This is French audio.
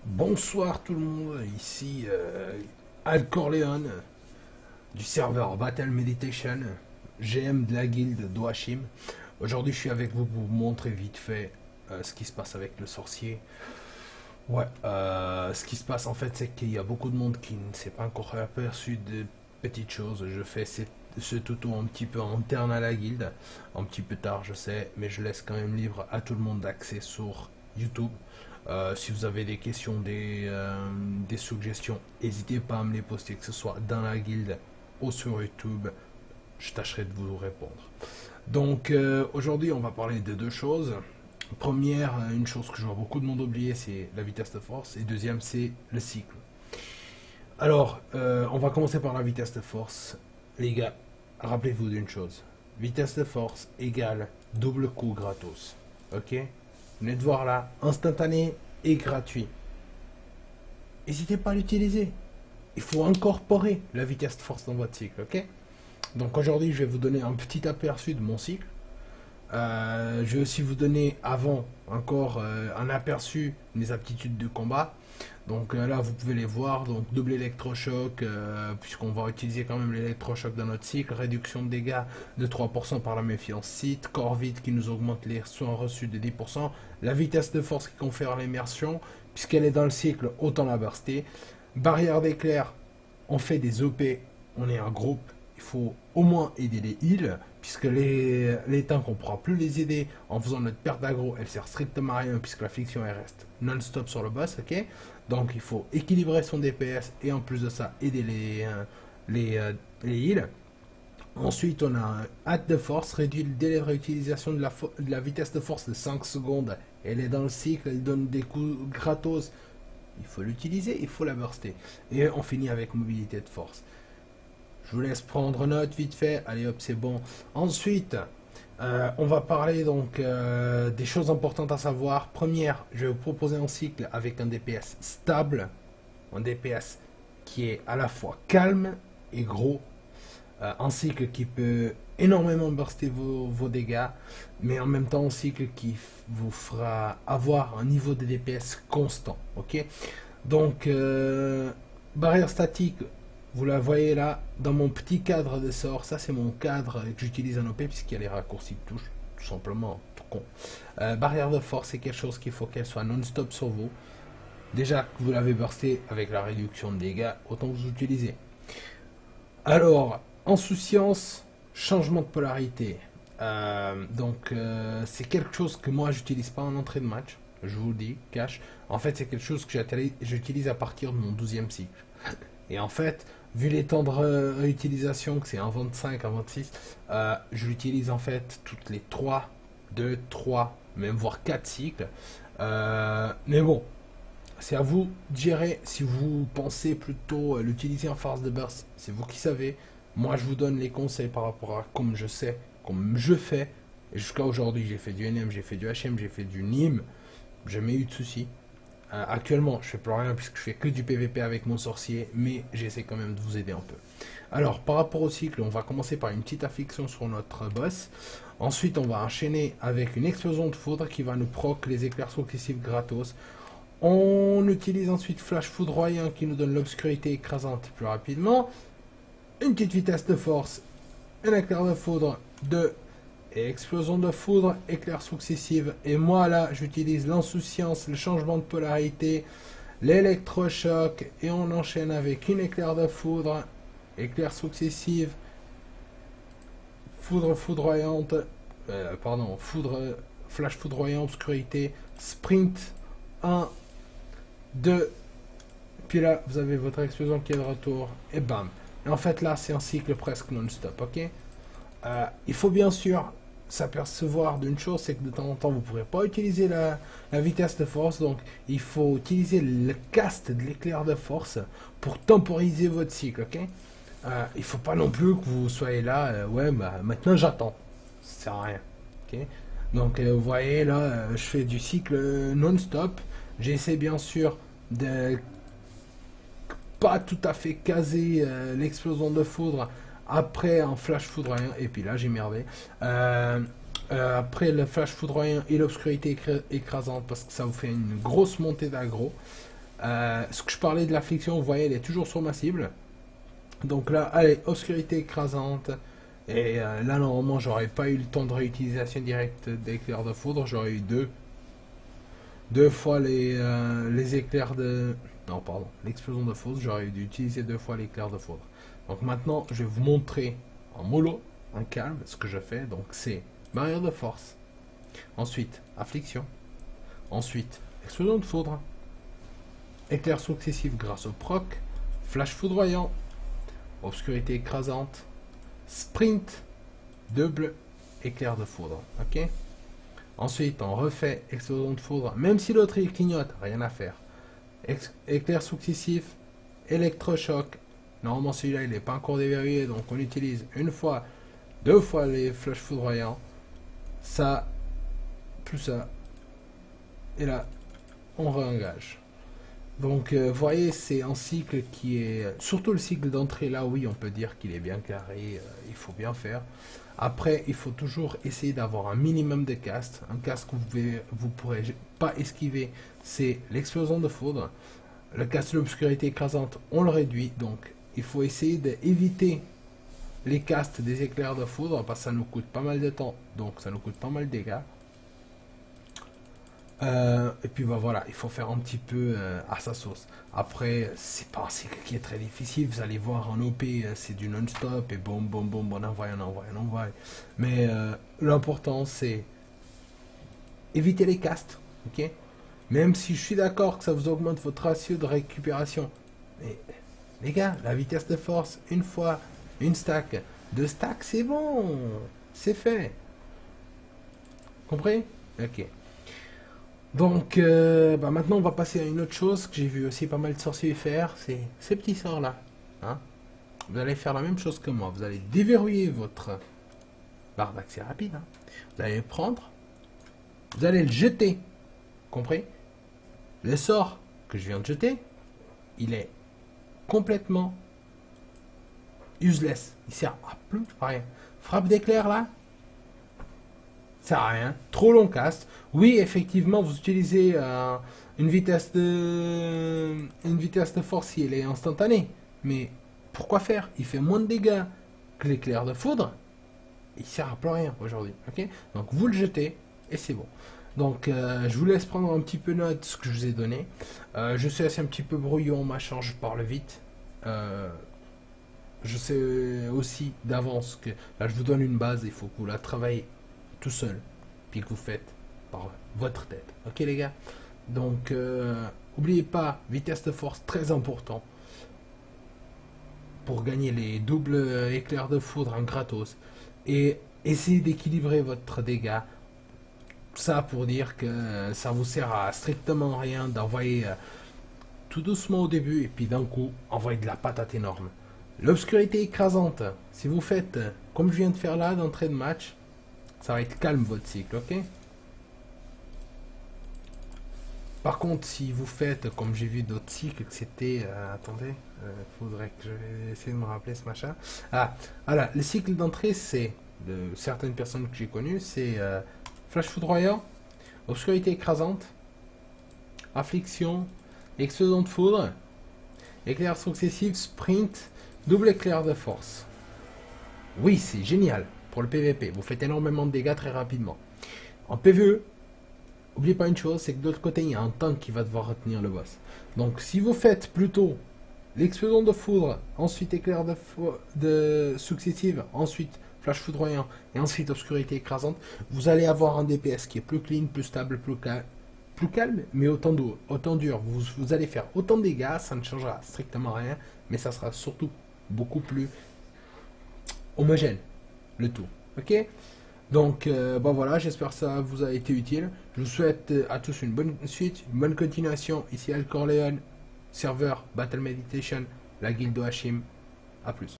Bonsoir tout le monde, ici Al Corleone du serveur Battle Meditation, GM de la guilde d'Oashim. Aujourd'hui je suis avec vous pour vous montrer vite fait ce qui se passe avec le sorcier. Ce qui se passe en fait c'est qu'il y a beaucoup de monde qui ne s'est pas encore aperçu de petites choses. Je fais ce tuto un petit peu interne à la guilde, un petit peu tard je sais, mais je laisse quand même libre à tout le monde d'accès sur YouTube. Si vous avez des questions, des suggestions, n'hésitez pas à me les poster, que ce soit dans la guilde ou sur YouTube. Je tâcherai de vous répondre. Donc aujourd'hui, on va parler de deux choses. Première, une chose que je vois beaucoup de monde oublier, c'est la vitesse de force. Et deuxième, c'est le cycle. Alors, on va commencer par la vitesse de force. Les gars, rappelez-vous d'une chose. Vitesse de force égale double coup gratos. Ok? Vous venez de voir là, instantané et gratuit. N'hésitez pas à l'utiliser. Il faut incorporer la vitesse de force dans votre cycle, ok? Donc aujourd'hui, je vais vous donner un petit aperçu de mon cycle. Je vais aussi vous donner avant encore un aperçu de mes aptitudes de combat. Donc là, vous pouvez les voir. Donc double électrochoc, puisqu'on va utiliser quand même l'électrochoc dans notre cycle. Réduction de dégâts de 3% par la méfiance site. Corps vide qui nous augmente les soins reçus de 10%. La vitesse de force qui confère l'immersion. Puisqu'elle est dans le cycle, autant la burster. Barrière d'éclair, on fait des OP, on est un groupe. Il faut au moins aider les heals, puisque les tanks on ne pourra plus les aider en faisant notre perte d'aggro, elle sert strictement à rien puisque la fiction elle reste non-stop sur le boss, ok. Donc il faut équilibrer son DPS et en plus de ça aider les heals. Ensuite on a un hâte de force, réduit le délai de réutilisation de la vitesse de force de 5 secondes. Elle est dans le cycle, elle donne des coups gratos. Il faut l'utiliser, il faut la burster. Et on finit avec mobilité de force. Je vous laisse prendre note vite fait. Allez hop, c'est bon. Ensuite, on va parler donc des choses importantes à savoir. Première, je vais vous proposer un cycle avec un DPS stable. Un DPS qui est à la fois calme et gros. Un cycle qui peut énormément burster vos dégâts. Mais en même temps, un cycle qui vous fera avoir un niveau de DPS constant. Ok. Donc, barrière statique. Vous la voyez là, dans mon petit cadre de sort. Ça, c'est mon cadre que j'utilise en OP, puisqu'il y a les raccourcis de touche, tout simplement, tout con. Barrière de force, c'est quelque chose qu'il faut qu'elle soit non-stop sur vous. Déjà que vous l'avez bursté avec la réduction de dégâts, autant vous utiliser. Alors, insouciance, changement de polarité. C'est quelque chose que moi, j'utilise pas en entrée de match. Je vous le dis, cash. En fait, c'est quelque chose que j'utilise à partir de mon 12e cycle. Et en fait, vu les temps de réutilisation, que c'est un 25, un 26, je l'utilise en fait toutes les 3, 2, 3, même voire 4 cycles. Mais bon, c'est à vous de gérer. Si vous pensez plutôt l'utiliser en phase de burst, c'est vous qui savez. Moi, je vous donne les conseils par rapport à comme je sais, comme je fais. Et jusqu'à aujourd'hui, j'ai fait du NM, j'ai fait du HM, j'ai fait du NIM. Jamais eu de soucis. Actuellement, je fais plus rien puisque je fais que du PVP avec mon sorcier, mais j'essaie quand même de vous aider un peu. Alors, par rapport au cycle, on va commencer par une petite affliction sur notre boss. Ensuite, on va enchaîner avec une explosion de foudre qui va nous proc les éclairs successifs gratos. On utilise ensuite flash foudroyant qui nous donne l'obscurité écrasante plus rapidement. Une petite vitesse de force, un éclair de foudre, 2 et explosion de foudre, éclairs successives. Et moi là, j'utilise l'insouciance, le changement de polarité, l'électrochoc. Et on enchaîne avec une éclair de foudre, éclairs successives, foudre foudroyante, flash foudroyant, obscurité, sprint, 1, 2. Puis là, vous avez votre explosion qui est de retour. Et bam. Et en fait là, c'est un cycle presque non-stop, ok. Il faut bien sûr s'apercevoir d'une chose, c'est que de temps en temps vous ne pourrez pas utiliser la vitesse de force, donc il faut utiliser le cast de l'éclair de force pour temporiser votre cycle, ok. Il faut pas non plus que vous soyez là, ouais bah maintenant j'attends, ça sert à rien, ok. Donc vous voyez là, je fais du cycle non-stop, j'essaie bien sûr de pas tout à fait caser l'explosion de foudre après un flash foudroyant, et puis là j'ai merdé. Après le flash foudroyant et l'obscurité écrasante, parce que ça vous fait une grosse montée d'aggro. Ce que je parlais de l'affliction, vous voyez, elle est toujours sur ma cible. Donc là, allez, obscurité écrasante. Et là, normalement, j'aurais pas eu le temps de réutilisation directe d'éclairs de foudre. J'aurais eu deux fois les éclairs de... Non, pardon, l'explosion de foudre. J'aurais dû utiliser 2 fois l'éclair de foudre. Donc maintenant, je vais vous montrer en mollo, en calme, ce que je fais. Donc c'est barrière de force. Ensuite, affliction. Ensuite, explosion de foudre. Éclair successif grâce au proc. Flash foudroyant. Obscurité écrasante. Sprint. Double éclair de foudre. Ok. Ensuite, on refait explosion de foudre. Même si l'autre il clignote, rien à faire. Éclair successif. Électrochoc. Normalement, celui-là, il n'est pas encore déverrouillé. Donc, on utilise 1 fois, 2 fois les flashs foudroyants. Ça, plus ça. Et là, on réengage. Donc, vous voyez, c'est un cycle qui est... Surtout le cycle d'entrée, là, oui, on peut dire qu'il est bien carré. Il faut bien faire. Après, il faut toujours essayer d'avoir un minimum de cast. Un cast que vous pourrez pas esquiver, c'est l'explosion de foudre. Le cast de l'obscurité écrasante, on le réduit. Donc, il faut essayer d'éviter les castes des éclairs de foudre parce que ça nous coûte pas mal de temps. Donc, ça nous coûte pas mal de dégâts. Et puis bah voilà, il faut faire un petit peu à sa sauce. Après, c'est pas un cycle qui est très difficile. Vous allez voir en OP, c'est du non-stop et boum, boum, boum, on envoie, on envoie, on envoie. Mais l'important, c'est éviter les castes, ok? Même si je suis d'accord que ça vous augmente votre ratio de récupération. Mais les gars, la vitesse de force, 1 fois, 1 stack, 2 stacks, c'est bon, c'est fait. Compris? Ok. Donc, bah maintenant, on va passer à une autre chose que j'ai vu aussi pas mal de sorciers faire, c'est ces petits sorts-là. Hein. Vous allez faire la même chose que moi. Vous allez déverrouiller votre barre d'accès rapide. Hein. Vous allez le prendre, vous allez le jeter. Compris? Le sort que je viens de jeter, il est complètement useless. Il sert à plus à rien. Frappe d'éclair là, ça sert à rien. Trop long cast. Oui, effectivement, vous utilisez une vitesse de force si elle est instantanée. Mais pourquoi faire? Il fait moins de dégâts que l'éclair de foudre. Il sert à plus rien aujourd'hui. Ok? Donc vous le jetez et c'est bon. Donc je vous laisse prendre un petit peu note de ce que je vous ai donné. Je sais, c'est un petit peu brouillon, machin, je parle vite. Je sais aussi d'avance que là je vous donne une base, il faut que vous la travaillez tout seul, puis que vous faites par votre tête. Ok les gars? Donc n'oubliez pas, vitesse de force très important pour gagner les doubles éclairs de foudre en gratos. Et essayez d'équilibrer votre dégâts. Ça pour dire que ça vous sert à strictement rien d'envoyer tout doucement au début et puis d'un coup envoyer de la patate énorme. L'obscurité écrasante, si vous faites comme je viens de faire là d'entrée de match, ça va être calme votre cycle, ok? Par contre, si vous faites comme j'ai vu d'autres cycles, que c'était... attendez, faudrait que je essaie de me rappeler ce machin. Ah, voilà, le cycle d'entrée, c'est, de certaines personnes que j'ai connues, c'est flash foudroyant, obscurité écrasante, affliction, explosion de foudre, éclair successif, sprint, double éclair de force. Oui, c'est génial pour le PVP. Vous faites énormément de dégâts très rapidement. En PVE, n'oubliez pas une chose, c'est que de l'autre côté, il y a un tank qui va devoir retenir le boss. Donc, si vous faites plutôt l'explosion de foudre, ensuite éclair de successive, ensuite flash foudroyant et ensuite obscurité écrasante, vous allez avoir un DPS qui est plus clean, plus stable, plus calme, mais autant dur. Vous allez faire autant de dégâts, ça ne changera strictement rien, mais ça sera surtout beaucoup plus homogène, le tout. Ok? Donc, bon voilà, j'espère que ça vous a été utile. Je vous souhaite à tous une bonne suite, une bonne continuation. Ici Al Corleone, serveur Battle Meditation, la guilde Hashim. A plus.